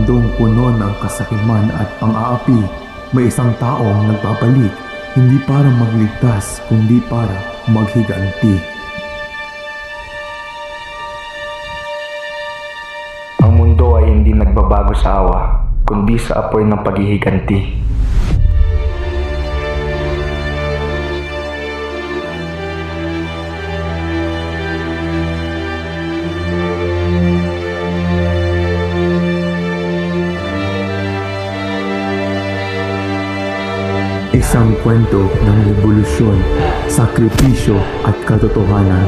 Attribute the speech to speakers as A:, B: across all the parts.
A: mundong puno ng kasakiman at pang-aapi, may isang taong nagbabalik, hindi para magligtas, kundi para maghiganti. Ang mundo ay hindi nagbabago sa awa, kundi sa apoy ng paghihiganti. Isang kwento ng revolusyon, sakripisyo at katotohanan.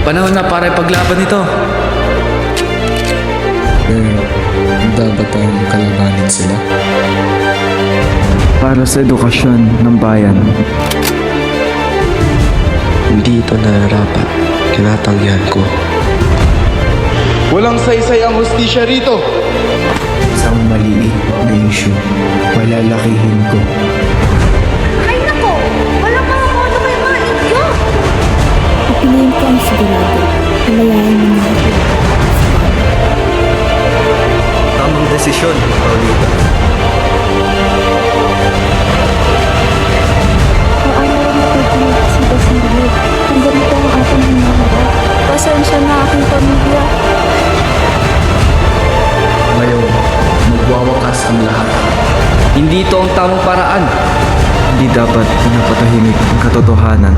B: Panahon na para ipaglaban ito.
C: Pero dapat tayong kalabanin sila.
D: Para sa edukasyon ng bayan.
E: Hindi ito nararapat. Kinatanggihan ko.
F: Walang saysay ang hustisya rito.
D: Isang maliit na issue, palalakihin ko.
G: Ay nako! Walang mga modo may mga inyo!
H: Pipiliin ko ang sigurado. Palayain mo na ako.
B: Tamang desisyon, Paulita.
H: Paano rin pagkinig si Basilio? Hanggang ito ang aking hinaharap. Pasensya na aking pamilya.
D: Ngayon, magwawakas ang lahat.
B: Hindi ito ang tamang paraan.
D: Hindi dapat pinapatahimik ang katotohanan.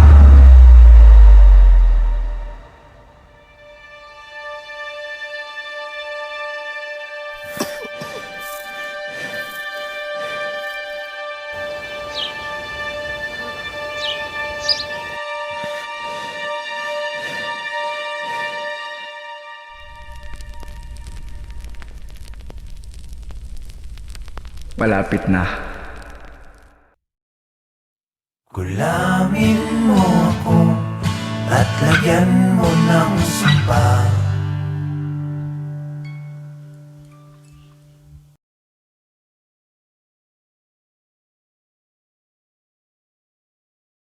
D: Malapit na.
I: Gulamin mo ako at lagyan mo ng sumpa.